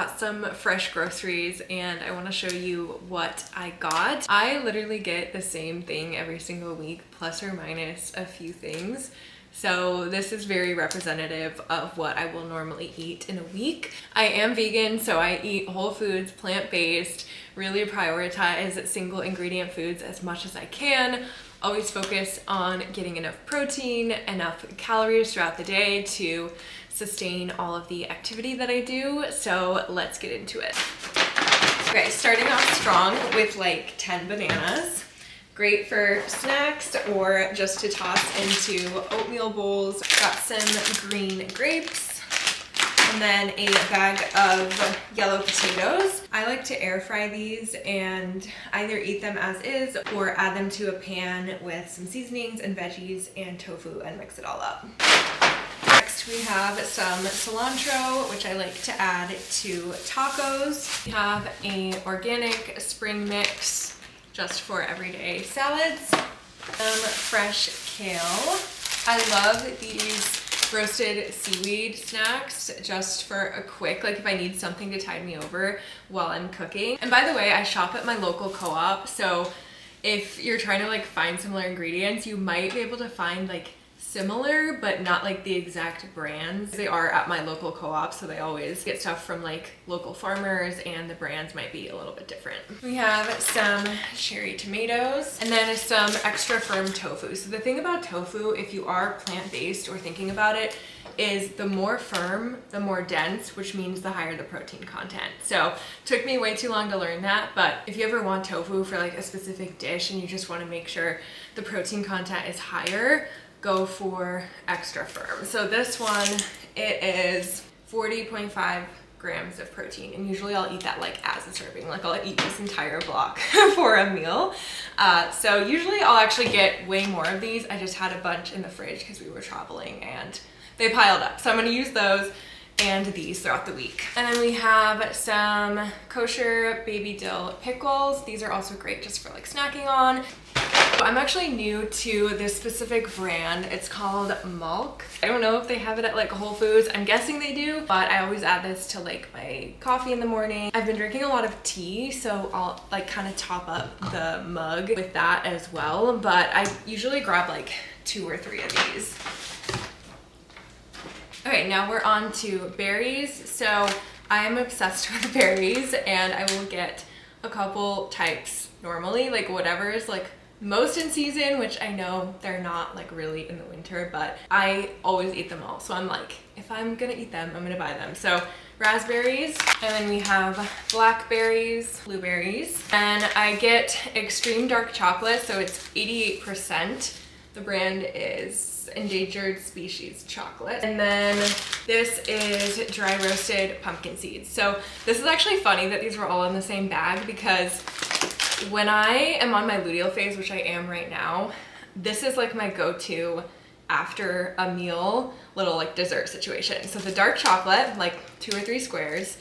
got some fresh groceries and I want to show you what I got. I literally get the same thing every single week, plus or minus a few things. So this is very representative of what I will normally eat in a week. I am vegan, so I eat whole foods, plant-based, really prioritize single ingredient foods as much as I can. Always focus on getting enough protein, enough calories throughout the day to sustain all of the activity that I do. So let's get into it. Okay, starting off strong with like 10 bananas. Great for snacks or just to toss into oatmeal bowls. Got some green grapes and then a bag of yellow potatoes. I like to air fry these and either eat them as is or add them to a pan with some seasonings and veggies and tofu and mix it all up. Next we have some cilantro, which I like to add to tacos. We have an organic spring mix just for everyday salads. Some fresh kale. I love these roasted seaweed snacks just for a quick, like if I need something to tide me over while I'm cooking. And by the way, I shop at my local co-op, so if you're trying to like find similar ingredients, you might be able to find like similar but not like the exact brands. They are at my local co-op, so they always get stuff from like local farmers and the brands might be a little bit different. We have some cherry tomatoes and then some extra firm tofu. So the thing about tofu, if you are plant-based or thinking about it, is the more firm, the more dense, which means the higher the protein content. So it took me way too long to learn that, but if you ever want tofu for like a specific dish and you just want to make sure the protein content is higher, go for extra firm. So this one, it is 40.5 grams of protein, and usually I'll eat that like as a serving, like I'll eat this entire block for a meal. So usually I'll actually get way more of these. I just had a bunch in the fridge because we were traveling and they piled up. So I'm gonna use those and these throughout the week. And then we have some kosher baby dill pickles. These are also great just for like snacking on. I'm actually new to this specific brand. It's called Malk. I don't know if they have it at like Whole Foods. I'm guessing they do, but I always add this to like my coffee in the morning. I've been drinking a lot of tea, so I'll like kind of top up the mug with that as well. But I usually grab like 2 or 3 of these. Okay, now we're on to berries. So I am obsessed with berries and I will get a couple types normally, like whatever is like most in season, which I know they're not like really in the winter, but I always eat them all. So I'm like, if I'm gonna eat them, I'm gonna buy them. So raspberries, and then we have blackberries, blueberries, and I get extreme dark chocolate, so it's 88%. The brand is Endangered Species Chocolate. And then this is dry roasted pumpkin seeds. So this is actually funny that these were all in the same bag, because when I am on my luteal phase, which I am right now, this is like my go-to after a meal little like dessert situation. So the dark chocolate, like 2 or 3 squares,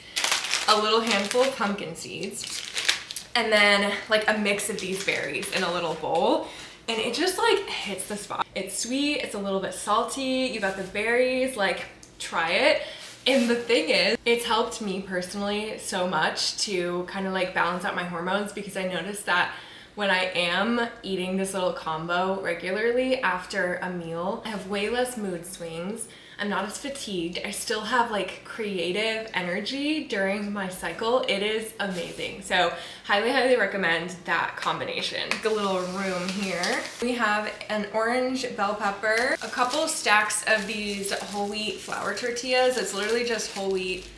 a little handful of pumpkin seeds, and then like a mix of these berries in a little bowl. And it just like hits the spot. It's sweet, it's a little bit salty, you got the berries, like try it. And the thing is, it's helped me personally so much to kind of like balance out my hormones, because I noticed that when I am eating this little combo regularly after a meal, I have way less mood swings. I'm not as fatigued. I still have like creative energy during my cycle. It is amazing. So highly, highly recommend that combination. A little room here. We have an orange bell pepper, a couple stacks of these whole wheat flour tortillas. It's literally just whole wheat,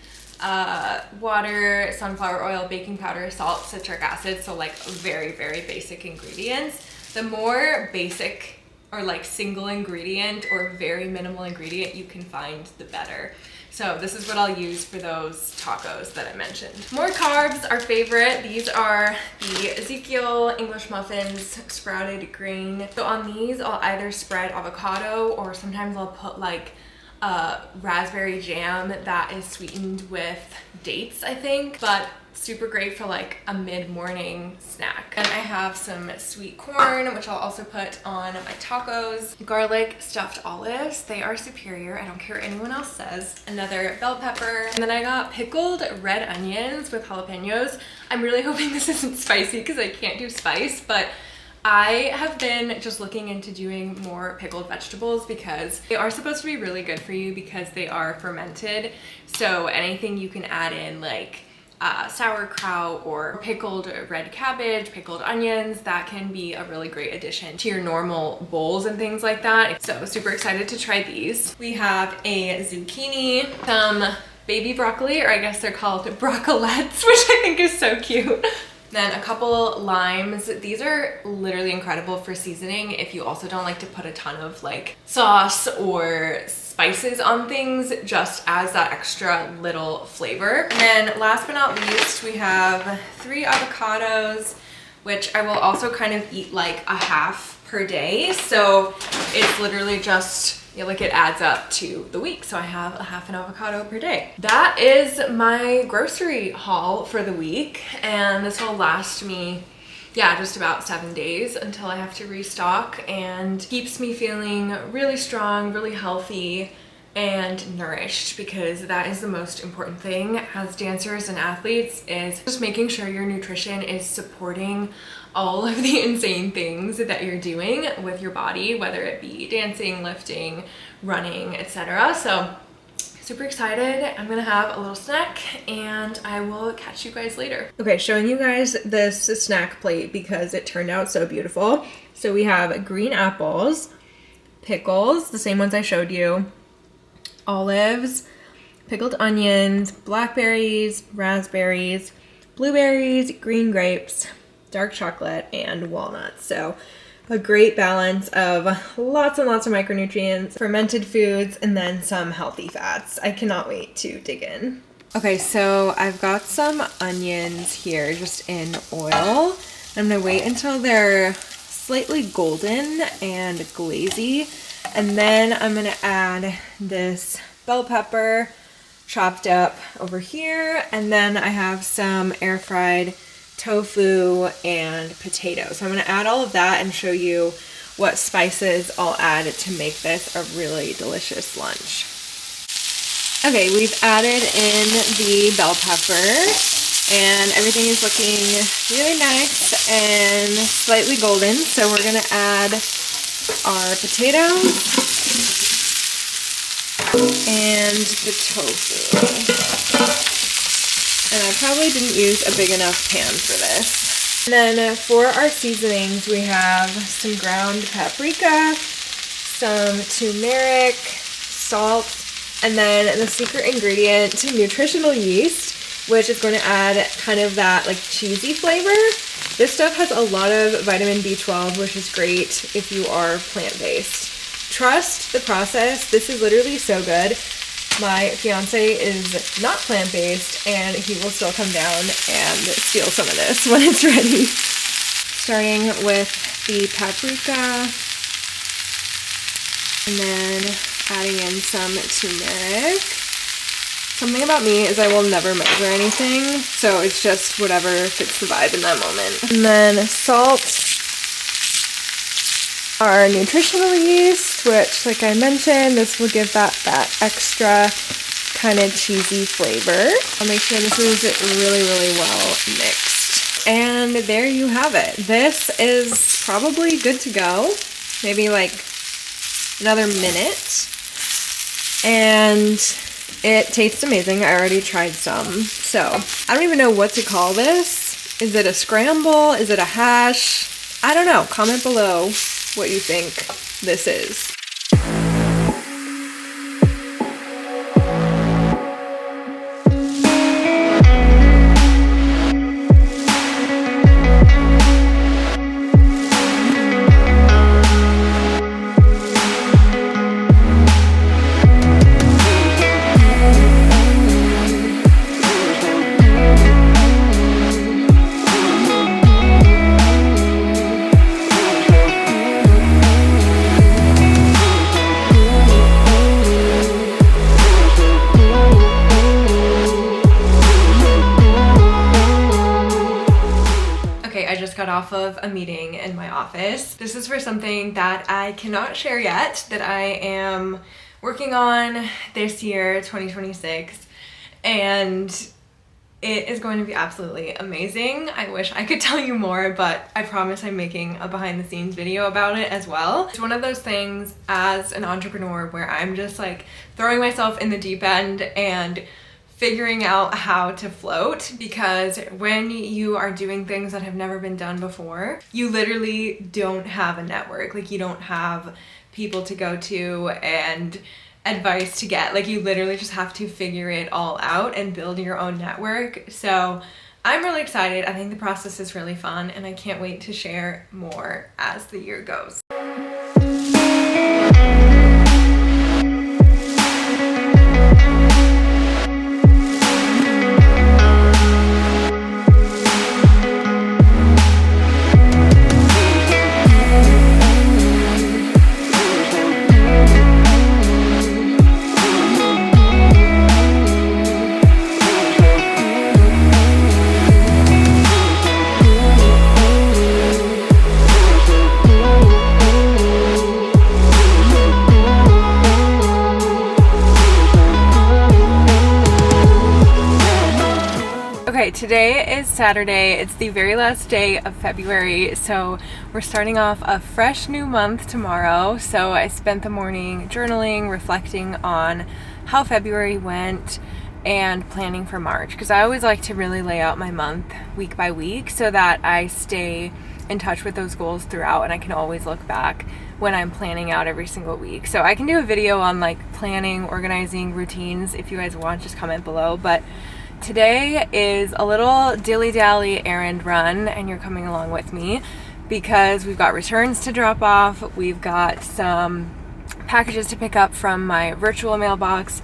water, sunflower oil, baking powder, salt, citric acid. So like very, very basic ingredients. The more basic or like single ingredient or very minimal ingredient you can find, the better. So this is what I'll use for those tacos that I mentioned. More carbs, our favorite. These are the Ezekiel English muffins, sprouted grain. So on these, I'll either spread avocado or sometimes I'll put like raspberry jam that is sweetened with dates, I think. But super great for like a mid-morning snack. And I have some sweet corn, which I'll also put on my tacos. Garlic stuffed olives, they are superior. I don't care what anyone else says. Another bell pepper. And then I got pickled red onions with jalapenos. I'm really hoping this isn't spicy because I can't do spice, but I have been just looking into doing more pickled vegetables because they are supposed to be really good for you because they are fermented. So anything you can add in, like sauerkraut or pickled red cabbage, pickled onions, that can be a really great addition to your normal bowls and things like that. So super excited to try these. We have a zucchini, some baby broccoli, or I guess they're called broccolettes, which I think is so cute. Then a couple limes. These are literally incredible for seasoning if you also don't like to put a ton of like sauce or spices on things, just as that extra little flavor. And then last but not least, we have 3 avocados, which I will also kind of eat like a half per day. So it's literally just, you know, like it adds up to the week. So I have a half an avocado per day. That is my grocery haul for the week. And this will last me, yeah, just about 7 days until I have to restock, and keeps me feeling really strong, really healthy, and nourished, because that is the most important thing as dancers and athletes, is just making sure your nutrition is supporting all of the insane things that you're doing with your body, whether it be dancing, lifting, running, etc. So super excited. I'm gonna have a little snack and I will catch you guys later. Okay, showing you guys this snack plate because it turned out so beautiful. So we have green apples, pickles, the same ones I showed you, olives, pickled onions, blackberries, raspberries, blueberries, green grapes, dark chocolate, and walnuts. So a great balance of lots and lots of micronutrients, fermented foods, and then some healthy fats. I cannot wait to dig in. Okay, so I've got some onions here just in oil. I'm gonna wait until they're slightly golden and glazy, and then I'm gonna add this bell pepper chopped up over here, and then I have some air fried tofu and potatoes. So I'm going to add all of that and show you what spices I'll add to make this a really delicious lunch. Okay, we've added in the bell pepper and everything is looking really nice and slightly golden. So we're going to add our potatoes and the tofu. And I probably didn't use a big enough pan for this. And then for our seasonings, we have some ground paprika, some turmeric, salt, and then the secret ingredient, nutritional yeast, which is going to add kind of that like cheesy flavor. This stuff has a lot of vitamin B12, which is great if you are plant-based. Trust the process. This is literally so good. My fiance is not plant-based and he will still come down and steal some of this when it's ready. Starting with the paprika and then adding in some turmeric. Something about me is I will never measure anything, so it's just whatever fits the vibe in that moment. And then salt, our nutritional yeast, which, like I mentioned, this will give that extra kind of cheesy flavor. I'll make sure this is really, really well mixed. And there you have it. This is probably good to go. Maybe like another minute. And it tastes amazing. I already tried some. So I don't even know what to call this. Is it a scramble? Is it a hash? I don't know. Comment below what you think this is. off of a meeting in my office. This is for something that I cannot share yet, that I am working on this year, 2026, and it is going to be absolutely amazing. I wish I could tell you more, but I promise I'm making a behind the scenes video about it as well. It's one of those things as an entrepreneur where I'm just like throwing myself in the deep end and figuring out how to float, because when you are doing things that have never been done before, you literally don't have a network. Like, you don't have people to go to and advice to get. Like, you literally just have to figure it all out and build your own network. So I'm really excited. I think the process is really fun, and I can't wait to share more as the year goes. Okay, today is Saturday. It's the very last day of February, so we're starting off a fresh new month tomorrow. So I spent the morning journaling, reflecting on how February went, and planning for March, because I always like to really lay out my month week by week so that I stay in touch with those goals throughout, and I can always look back when I'm planning out every single week. So I can do a video on like planning, organizing, routines. If you guys want, just comment below. But today is a little dilly-dally errand run, and you're coming along with me because we've got returns to drop off, we've got some packages to pick up from my virtual mailbox,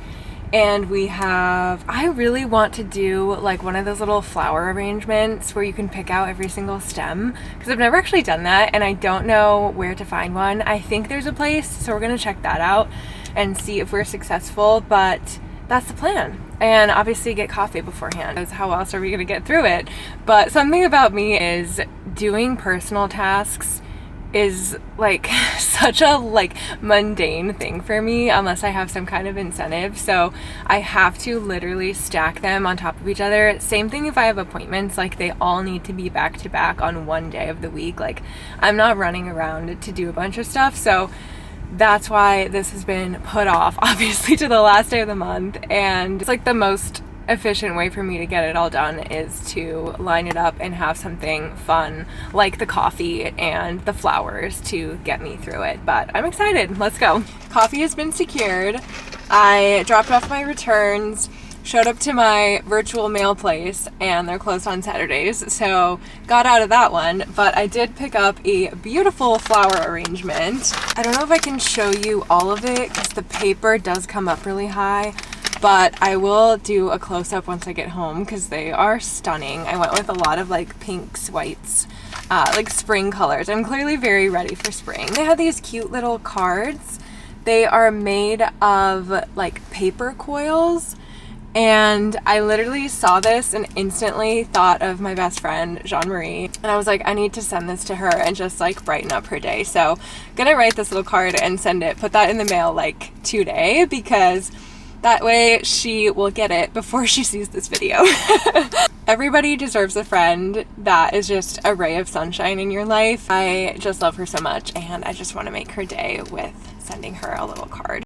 and I really want to do like one of those little flower arrangements where you can pick out every single stem, because I've never actually done that and I don't know where to find one. I think there's a place, so we're gonna check that out and see if we're successful, but that's the plan. And obviously get coffee beforehand, because how else are we gonna get through it? But something about me is doing personal tasks is like such a like mundane thing for me unless I have some kind of incentive. So I have to literally stack them on top of each other. Same thing if I have appointments, like they all need to be back to back on one day of the week. Like, I'm not running around to do a bunch of stuff. So that's why this has been put off, obviously, to the last day of the month. And it's like the most efficient way for me to get it all done is to line it up and have something fun like the coffee and the flowers to get me through it. But I'm excited. Let's go. Coffee has been secured. I dropped off my returns, showed up to my virtual mail place, and they're closed on Saturdays, so got out of that one. But I did pick up a beautiful flower arrangement. I don't know if I can show you all of it because the paper does come up really high, but I will do a close-up once I get home because they are stunning. I went with a lot of like pinks, whites, like spring colors. I'm clearly very ready for spring. They have these cute little cards. They are made of like paper coils, and I literally saw this and instantly thought of my best friend, Jean-Marie. And I was like, I need to send this to her and just like brighten up her day. So gonna write this little card and send it, put that in the mail like today, because that way she will get it before she sees this video. Everybody deserves a friend that is just a ray of sunshine in your life. I just love her so much, and I just want to make her day with sending her a little card.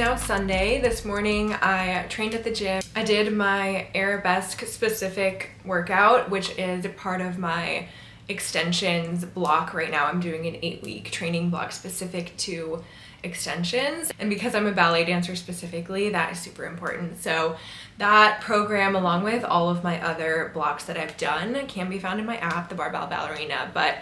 now Sunday. This morning I trained at the gym. I did my arabesque specific workout, which is a part of my extensions block right now. I'm doing an 8-week training block specific to extensions, and because I'm a ballet dancer specifically, that is super important. So that program, along with all of my other blocks that I've done, can be found in my app, the Barbell Ballerina. But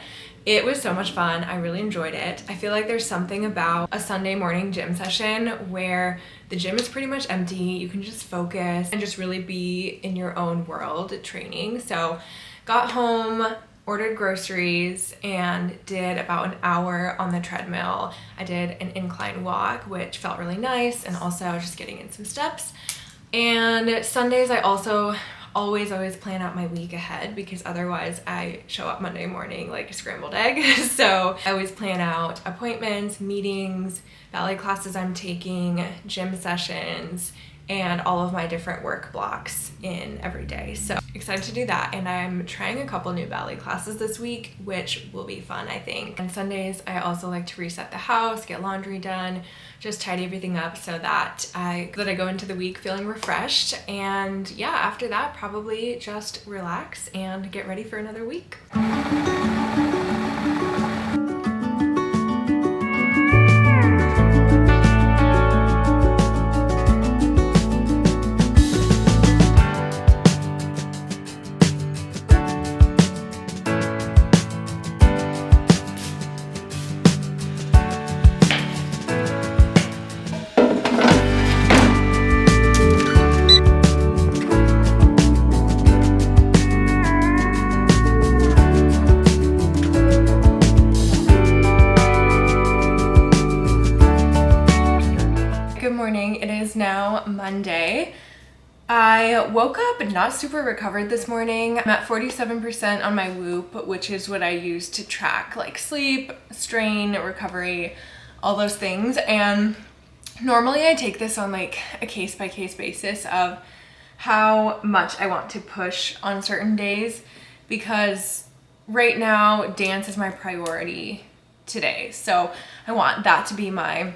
it was so much fun. I really enjoyed it. I feel like there's something about a Sunday morning gym session where the gym is pretty much empty. You can just focus and just really be in your own world training. So got home, ordered groceries, and did about an hour on the treadmill. I did an incline walk, which felt really nice, and also just getting in some steps. And Sundays I also always plan out my week ahead, because otherwise I show up Monday morning like a scrambled egg. So I always plan out appointments, meetings, ballet classes I'm taking, gym sessions, and all of my different work blocks in every day. So excited to do that. And I'm trying a couple new ballet classes this week, which will be fun, I think. On Sundays, I also like to reset the house, get laundry done, just tidy everything up so that I go into the week feeling refreshed. And yeah, after that, probably just relax and get ready for another week. It is now Monday. I woke up not super recovered this morning. I'm at 47% on my Whoop, which is what I use to track like sleep, strain, recovery, all those things. And normally I take this on like a case-by-case basis of how much I want to push on certain days, because right now dance is my priority today. So I want that to be my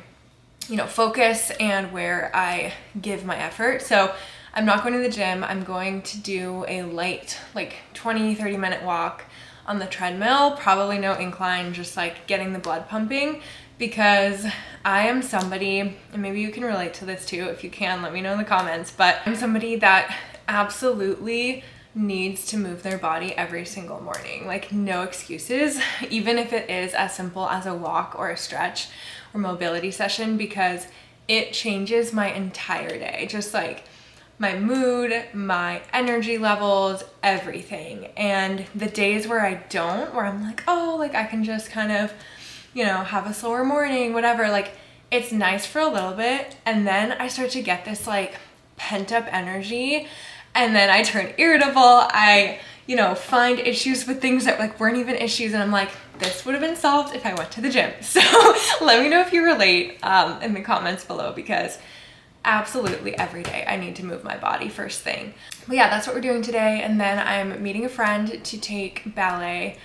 focus and where I give my effort. So I'm not going to the gym. I'm going to do a light, like 20-30 minute walk on the treadmill, probably no incline, just like getting the blood pumping, because I am somebody, and maybe you can relate to this too. If you can, let me know in the comments, but I'm somebody that absolutely needs to move their body every single morning. Like no excuses, even if it is as simple as a walk or a stretch or mobility session, because it changes my entire day. Just like my mood, my energy levels, everything. And the days where I don't, where I'm like, oh, like I can just kind of, have a slower morning, whatever, like it's nice for a little bit. And then I start to get this like pent up energy, and then I turn irritable. I, find issues with things that like weren't even issues. And I'm like, this would have been solved if I went to the gym. So let me know if you relate in the comments below, because absolutely every day I need to move my body first thing. But yeah, that's what we're doing today. And then I'm meeting a friend to take ballet.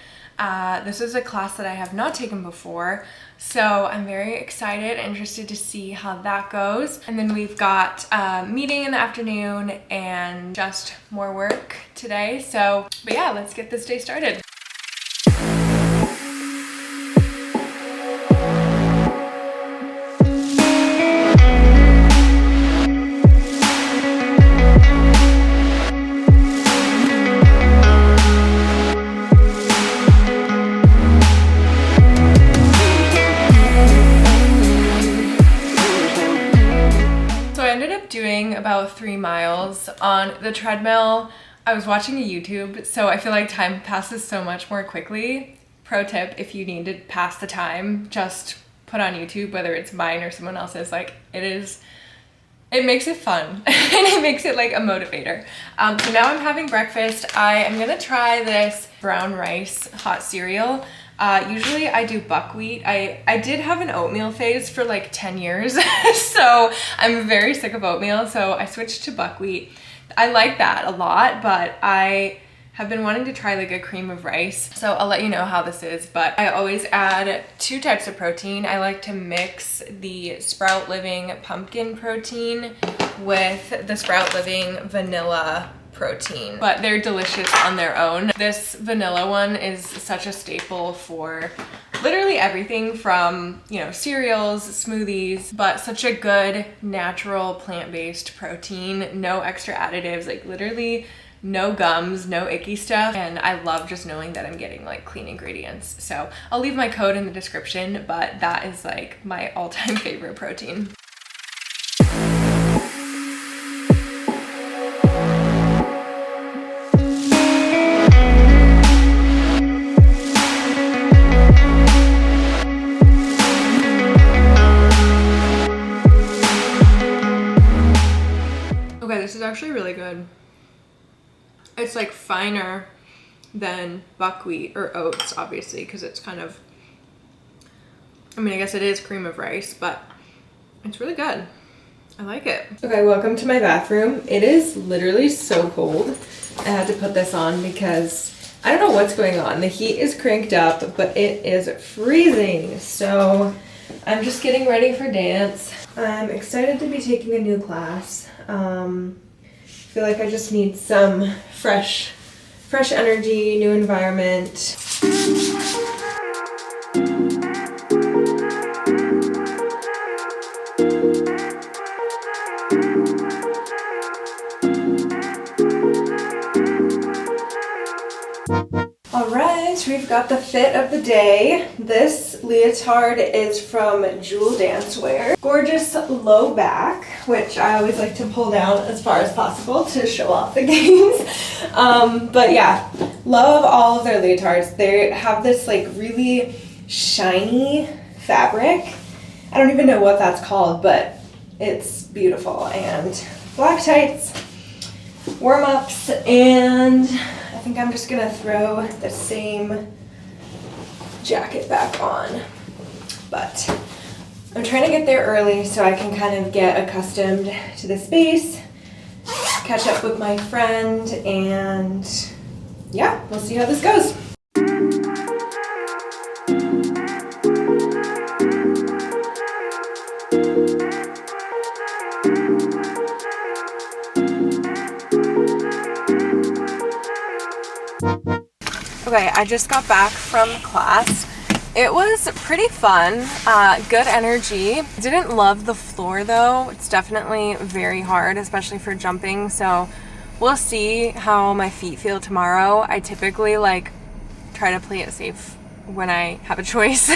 This is a class that I have not taken before, so I'm very excited, interested to see how that goes. And then we've got a meeting in the afternoon and just more work today. But yeah, let's get this day started. Doing about 3 miles on the treadmill. I was watching a YouTube, so I feel like time passes so much more quickly. Pro tip, if you need to pass the time, just put on YouTube, whether it's mine or someone else's. Like it makes it fun and it makes it like a motivator. So now I'm having breakfast. I am gonna try this brown rice hot cereal. Usually I do buckwheat. I did have an oatmeal phase for like 10 years, so I'm very sick of oatmeal, so I switched to buckwheat. I like that a lot, but I have been wanting to try like a cream of rice, so I'll let you know how this is. But I always add 2 types of protein. I like to mix the Sprout Living pumpkin protein with the Sprout Living vanilla protein, but they're delicious on their own. This vanilla one is such a staple for literally everything from, you know, cereals, smoothies, but such a good natural plant-based protein, no extra additives, like literally no gums, no icky stuff, and I love just knowing that I'm getting like clean ingredients. So I'll leave my code in the description, but that is like my all-time favorite protein. Okay, this is actually really good. It's like finer than buckwheat or oats, obviously, because it's kind of, I mean, I guess it is cream of rice, but it's really good. I like it. Okay, welcome to my bathroom. It is literally so cold. I had to put this on because I don't know what's going on. The heat is cranked up, but it is freezing. So I'm just getting ready for dance. I'm excited to be taking a new class. I feel like I just need some fresh energy, new environment. All right, we've got the fit of the day. This leotard is from Jewel Dancewear. Gorgeous low back, which I always like to pull down as far as possible to show off the gains. But yeah, love all of their leotards. They have this like really shiny fabric. I don't even know what that's called, but it's beautiful. And black tights, warm-ups, and I think I'm just gonna throw the same jacket back on. But I'm trying to get there early so I can kind of get accustomed to the space, catch up with my friend, and yeah, we'll see how this goes. Okay, I just got back from class. It was pretty fun, good energy. Didn't love the floor though. It's definitely very hard, especially for jumping. So we'll see how my feet feel tomorrow. I typically like try to play it safe when I have a choice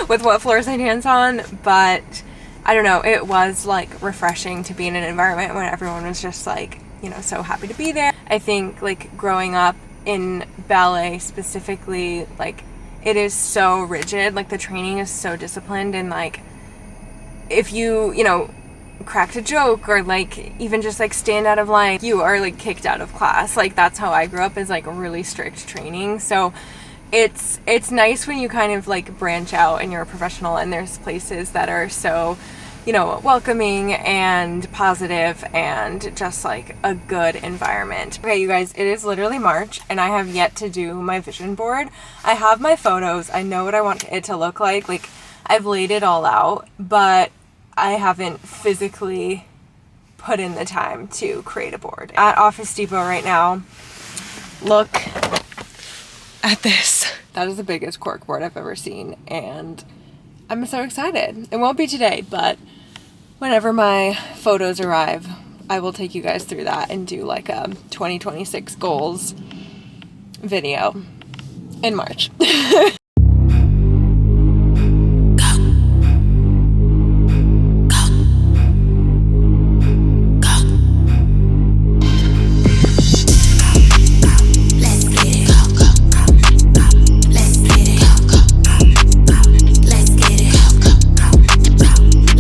with what floors I dance on, but I don't know, it was like refreshing to be in an environment when everyone was just like, you know, so happy to be there. I think like growing up in ballet specifically, like it is so rigid, like the training is so disciplined, and like if you know, cracked a joke or like even just like stand out of line, you are like kicked out of class. Like that's how I grew up, is like really strict training. So it's nice when you kind of like branch out and you're a professional and there's places that are so, you know, welcoming and positive and just like a good environment. Okay, you guys, it is literally March and I have yet to do my vision board. I have my photos. I know what I want it to look like. Like I've laid it all out, but I haven't physically put in the time to create a board. At Office Depot right now, look at this. That is the biggest cork board I've ever seen, and I'm so excited. It won't be today, but whenever my photos arrive, I will take you guys through that and do like a 2026 goals video in March.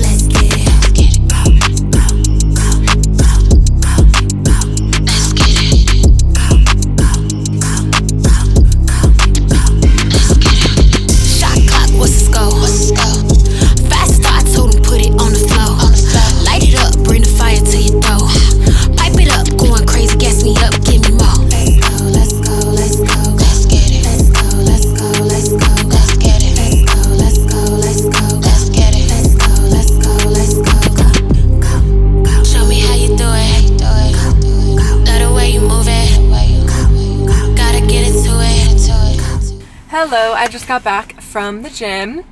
Let's get it. Hello, I just got back from the gym.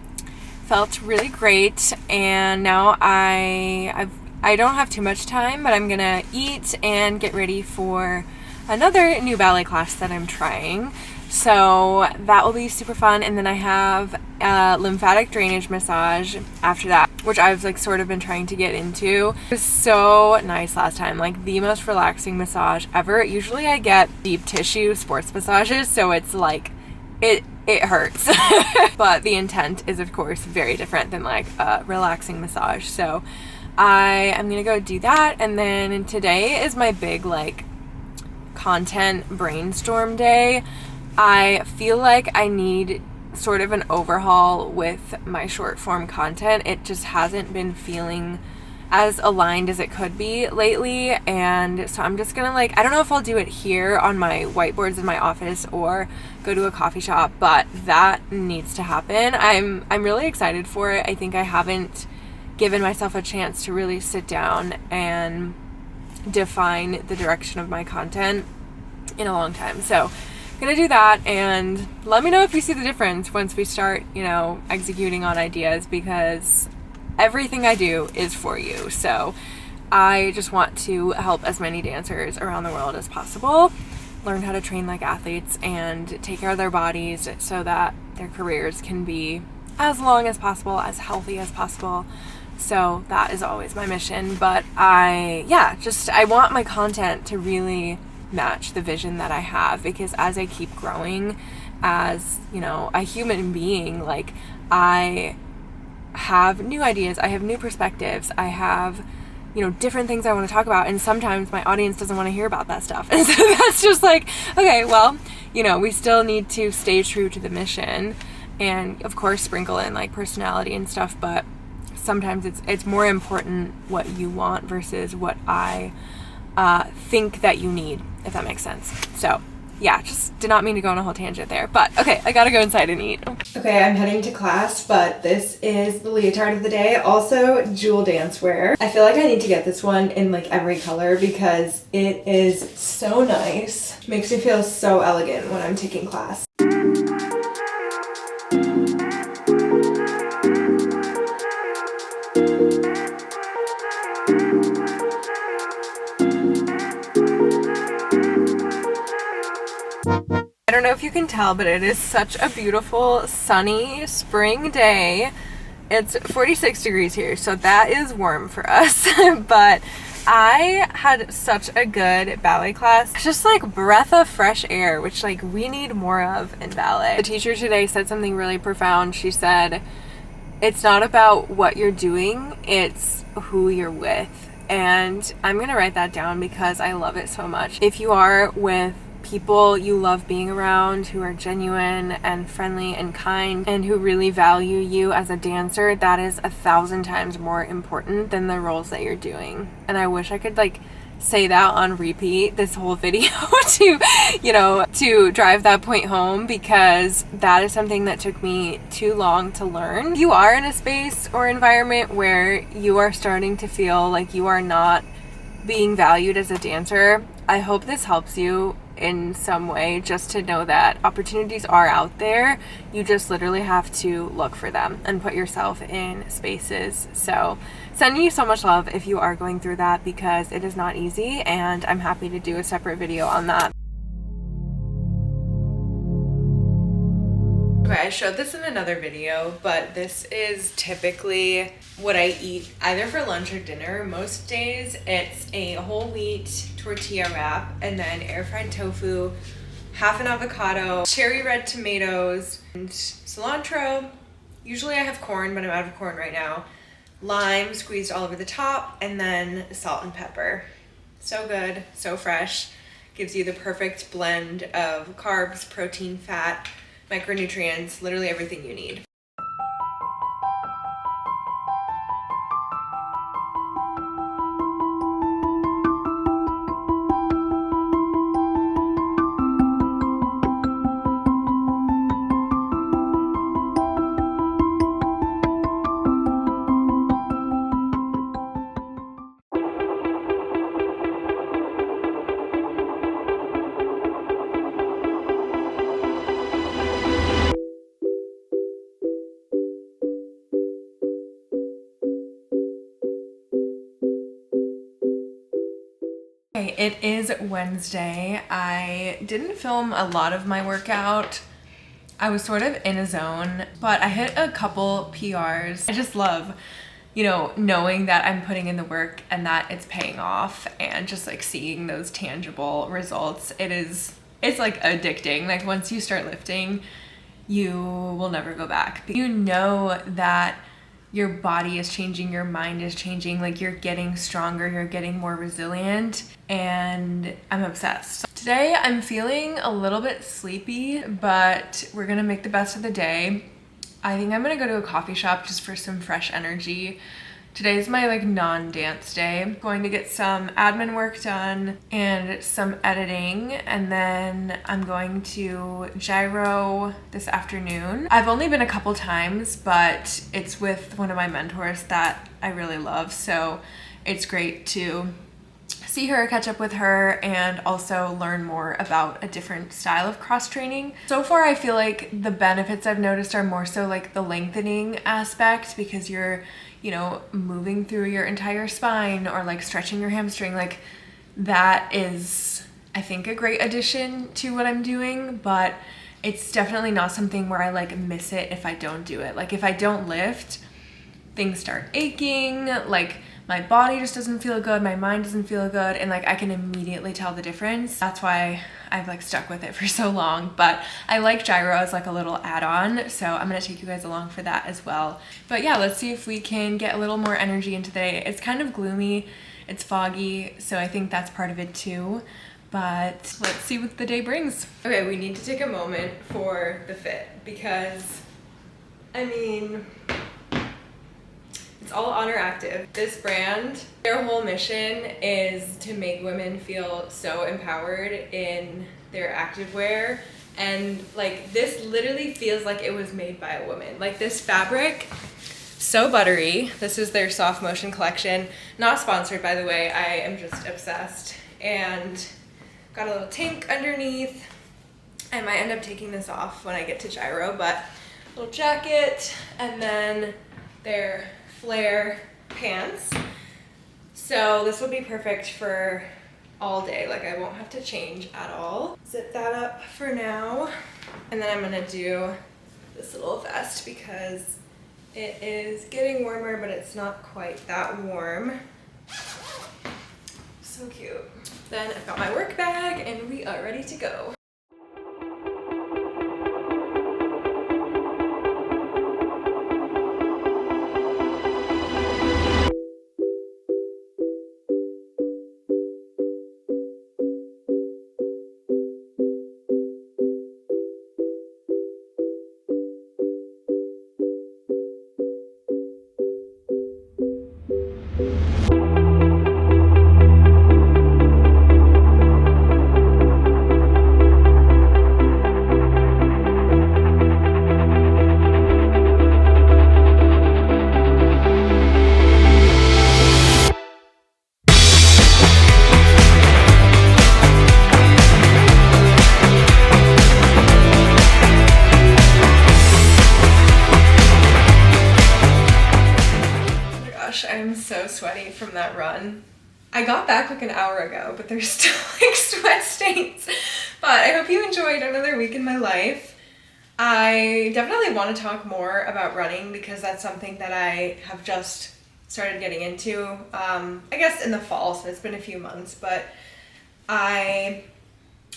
Felt really great, and now I don't have too much time, but I'm gonna eat and get ready for another new ballet class that I'm trying. So that will be super fun, and then I have a lymphatic drainage massage after that, which I've like sort of been trying to get into. It was so nice last time, like the most relaxing massage ever. Usually I get deep tissue sports massages, so it's like it hurts. But the intent is of course very different than like a relaxing massage. So I am gonna go do that, and then today is my big like content brainstorm day. I feel like I need sort of an overhaul with my short form content. It just hasn't been feeling as aligned as it could be lately, and so I'm just gonna like, I don't know if I'll do it here on my whiteboards in my office or go to a coffee shop, but that needs to happen. I'm really excited for it. I think I haven't given myself a chance to really sit down and define the direction of my content in a long time. So I'm gonna do that, and let me know if you see the difference once we start, you know, executing on ideas, because everything I do is for you. So I just want to help as many dancers around the world as possible learn how to train like athletes and take care of their bodies so that their careers can be as long as possible, as healthy as possible. So that is always my mission. But I want my content to really match the vision that I have, because as I keep growing as, you know, a human being, like I have new ideas, I have new perspectives, I have, you know, different things I want to talk about, and sometimes my audience doesn't want to hear about that stuff. And so that's just like, okay, well, you know, we still need to stay true to the mission and of course sprinkle in like personality and stuff, but sometimes it's more important what you want versus what I think that you need, if that makes sense. So yeah, just did not mean to go on a whole tangent there, but okay, I gotta go inside and eat. Okay, I'm heading to class, but this is the leotard of the day, also jewel dance wear. I feel like I need to get this one in like every color because it is so nice. Makes me feel so elegant when I'm taking class. I don't know if you can tell, but it is such a beautiful sunny spring day. It's 46 degrees here, so that is warm for us. But I had such a good ballet class. Just like breath of fresh air, which like we need more of in ballet. The teacher today said something really profound. She said, it's not about what you're doing, it's who you're with. And I'm gonna write that down because I love it so much. If you are with people you love being around, who are genuine and friendly and kind and who really value you as a dancer, that is 1,000 times more important than the roles that you're doing. And I wish I could like say that on repeat this whole video to, you know, to drive that point home, because that is something that took me too long to learn. If you are in a space or environment where you are starting to feel like you are not being valued as a dancer, I hope this helps you in some way, just to know that opportunities are out there. You just literally have to look for them and put yourself in spaces. So sending you so much love if you are going through that, because it is not easy, and I'm happy to do a separate video on that. Okay, I showed this in another video, but this is typically what I eat either for lunch or dinner. Most days it's a whole wheat tortilla wrap and then air fried tofu, half an avocado, cherry red tomatoes, and cilantro. Usually I have corn, but I'm out of corn right now. Lime squeezed all over the top, and then salt and pepper. So good, so fresh. Gives you the perfect blend of carbs, protein, fat, micronutrients, literally everything you need. Okay, it is Wednesday. I didn't film a lot of my workout. I was sort of in a zone, but I hit a couple PRs. I just love, knowing that I'm putting in the work and that it's paying off and just like seeing those tangible results. It's like addicting. Like once you start lifting, you will never go back. You know that your body is changing, your mind is changing, like you're getting stronger, you're getting more resilient, and I'm obsessed. Today I'm feeling a little bit sleepy, but we're gonna make the best of the day. I think I'm gonna go to a coffee shop just for some fresh energy. Today's my like non-dance day. I'm going to get some admin work done and some editing, and then I'm going to gyro this afternoon. I've only been a couple times, but it's with one of my mentors that I really love, so it's great to see her, catch up with her, and also learn more about a different style of cross training. So far I feel like the benefits I've noticed are more so like the lengthening aspect, because you're moving through your entire spine or like stretching your hamstring. Like that is, I think, a great addition to what I'm doing, but it's definitely not something where I like miss it if I don't do it. Like if I don't lift, things start aching, like my body just doesn't feel good, my mind doesn't feel good, and like I can immediately tell the difference. That's why I've like stuck with it for so long. But I like gyro as like a little add-on, so I'm gonna take you guys along for that as well. But yeah, let's see if we can get a little more energy into the day. It's kind of gloomy, it's foggy, so I think that's part of it too. But let's see what the day brings. Okay, we need to take a moment for the fit, because I mean, it's all Honor Active. This brand, their whole mission is to make women feel so empowered in their activewear. And like this literally feels like it was made by a woman. Like this fabric, so buttery. This is their soft motion collection. Not sponsored, by the way. I am just obsessed. And got a little tank underneath. I might end up taking this off when I get to gyro, but little jacket, and then their flare pants. So this will be perfect for all day. Like I won't have to change at all. Zip that up for now. And then I'm gonna do this little vest because it is getting warmer, but it's not quite that warm. So cute. Then I've got my work bag and we are ready to go. I'm so sweaty from that run. I got back like an hour ago, but there's still like sweat stains. But I hope you enjoyed another week in my life. I definitely want to talk more about running because that's something that I have just started getting into, I guess in the fall, so it's been a few months, but I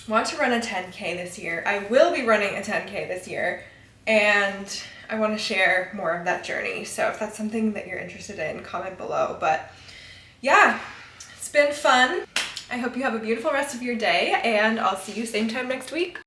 want to run a 10K this year. I will be running a 10K this year, and I want to share more of that journey. So if that's something that you're interested in, comment below. But yeah, it's been fun. I hope you have a beautiful rest of your day, and I'll see you same time next week.